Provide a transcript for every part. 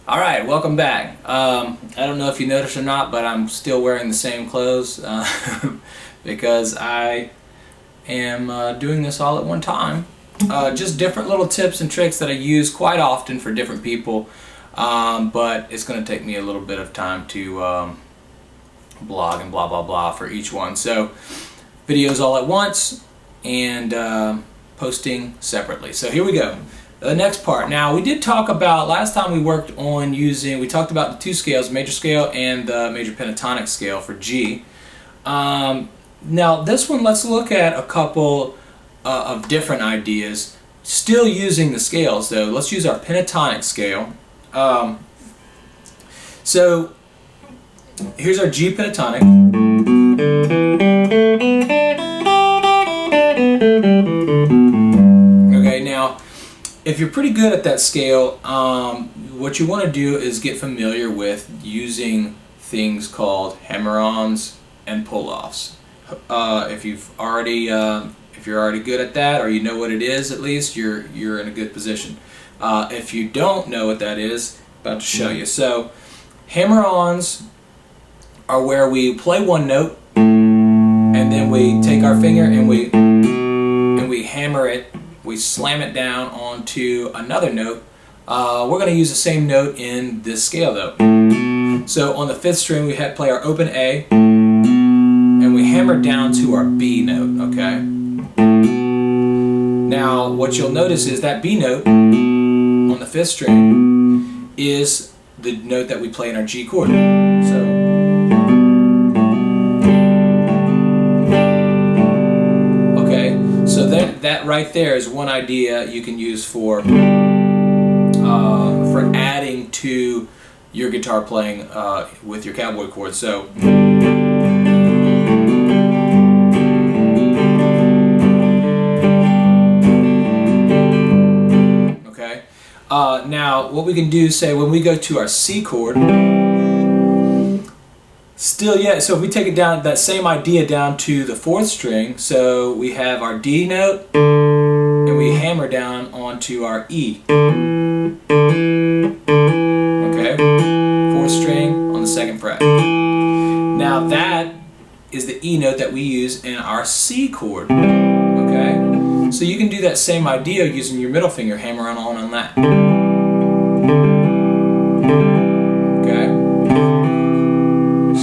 Alright, welcome back. I don't know if you noticed or not, but I'm still wearing the same clothes because I am doing this all at one time. Just different little tips and tricks that I use quite often for different people, but it's going to take me a little bit of time to blog and blah blah blah for each one. So videos all at once and posting separately. So here we go. The next part. Now we did talk about, last time we worked on we talked about the two scales, major scale and the major pentatonic scale for G. Now this one, let's look at a couple of different ideas, still using the scales though. Let's use our pentatonic scale. So here's our G pentatonic. Okay, now if you're pretty good at that scale, what you want to do is get familiar with using things called Hammer-Ons and Pull-Offs. If you're already good at that, or you know what it is, at least you're in a good position. If you don't know what that is, I'm about to show you. So Hammer-Ons are where we play one note and then we take our finger and we hammer it. We slam it down onto another note. We're going to use the same note in this scale though. So on the 5th string we play our open A and we hammer down to our B note, okay? Now what you'll notice is that B note on the 5th string is the note that we play in our G chord. So that right there is one idea you can use for adding to your guitar playing with your cowboy chords. So okay. Now what we can do, say when we go to our C chord, still, yeah, so if we take it down, that same idea down to the 4th string, so we have our D note and we hammer down onto our E. Okay, 4th string on the 2nd fret. Now that is the E note that we use in our C chord. Okay, so you can do that same idea using your middle finger, hammer on that.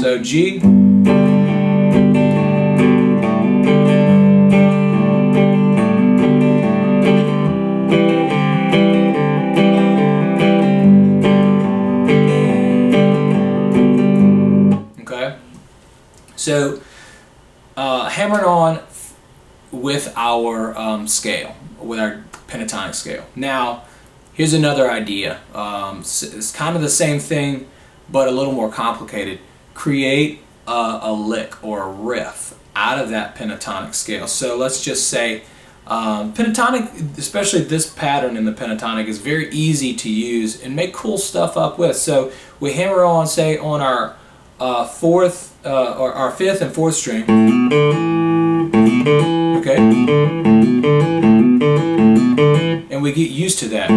So G, okay, so hammering on with our scale, with our pentatonic scale. Now here's another idea. It's kind of the same thing but a little more complicated. Create a lick or a riff out of that pentatonic scale. So let's just say pentatonic, especially this pattern in the pentatonic, is very easy to use and make cool stuff up with. So we hammer on, say, on our 4th or our 5th and 4th string. Okay, and we get used to that.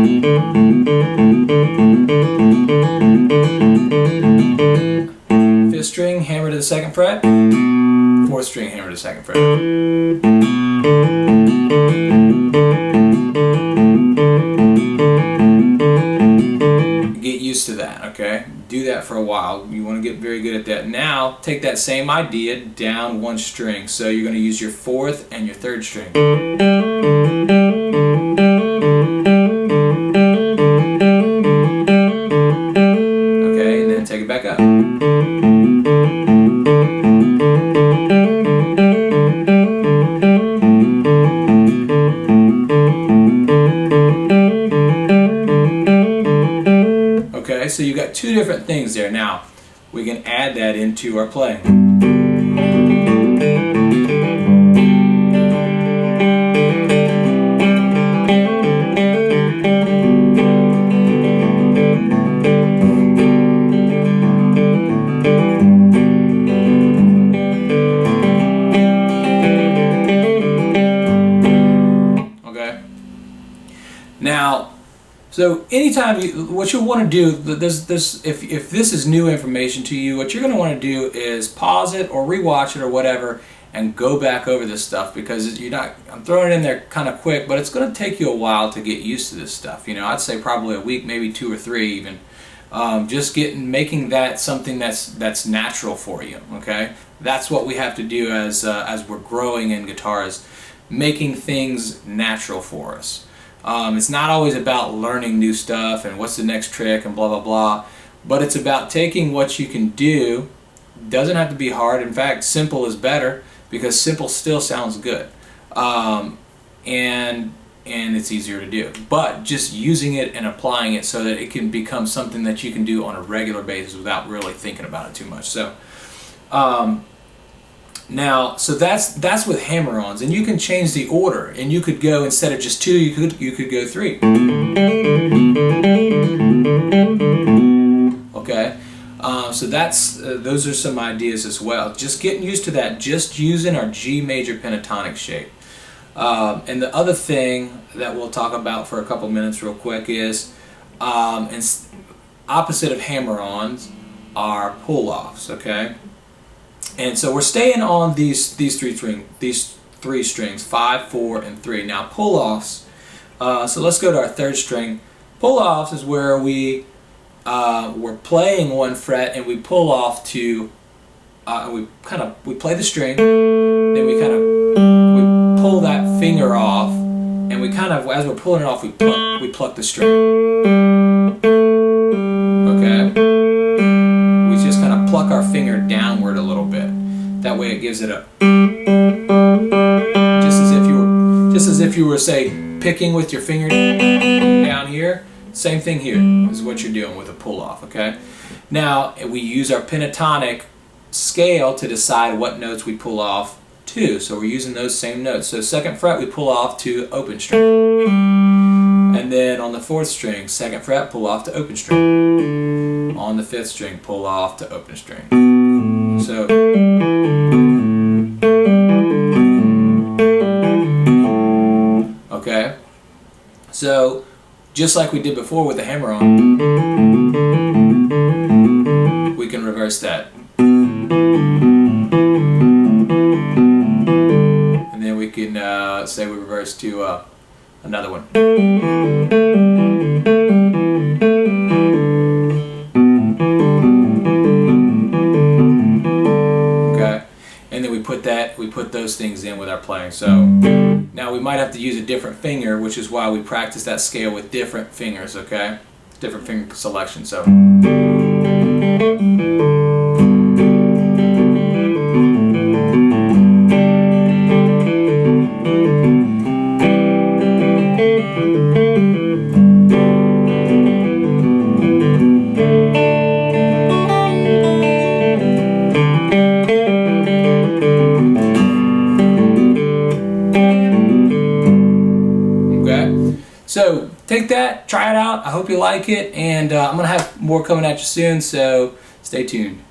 5th string, hammer to the 2nd fret. 4th string, hammer to the 2nd fret. Get used to that, okay? Do that for a while. You want to get very good at that. Now, take that same idea down one string. So you're going to use your 4th and your 3rd string. Okay, and then take it back up. Okay, so you got two different things there. Now we can add that into our playing. Okay. Now So anytime what you'll want to do, if this is new information to you, what you're going to want to do is pause it or rewatch it or whatever, and go back over this stuff, because I'm throwing it in there kind of quick, but it's going to take you a while to get used to this stuff. I'd say probably a week, maybe 2 or 3 even. Just making that something that's natural for you. Okay, that's what we have to do as we're growing in guitars, making things natural for us. It's not always about learning new stuff and what's the next trick and blah blah blah, but it's about taking what you can do. Doesn't have to be hard. In fact, simple is better, because simple still sounds good, and it's easier to do. But just using it and applying it so that it can become something that you can do on a regular basis without really thinking about it too much. So so that's with hammer-ons, and you can change the order, and you could go, instead of just 2, you could go 3. Okay, so those are some ideas as well. Just getting used to that, just using our G major pentatonic shape. And the other thing that we'll talk about for a couple minutes real quick is, opposite of hammer-ons are pull-offs. Okay. And so we're staying on these three strings, 5, 4, and 3. Now pull-offs. So let's go to our 3rd string. Pull-offs is where we're playing 1 fret and we pull off to. We play the string, then we pull that finger off, and we as we're pulling it off, we pluck the string. Okay. We just kind of pluck our finger downward a little bit. That way it gives it a, just as if you were say picking with your finger down here. Same thing here is what you're doing with a pull off. Okay. Now we use our pentatonic scale to decide what notes we pull off to. So we're using those same notes. So 2nd fret we pull off to open string, and then on the 4th string, 2nd fret, pull off to open string. On the 5th string, pull off to open string. So okay, so just like we did before with the hammer-on, we can reverse that. And then we can say we reverse to another one. Okay, and then we put those things in with our playing. So now we might have to use a different finger, which is why we practice that scale with different fingers. Okay, different finger selection. So. So take that, try it out. I hope you like it, and I'm going to have more coming at you soon, so stay tuned.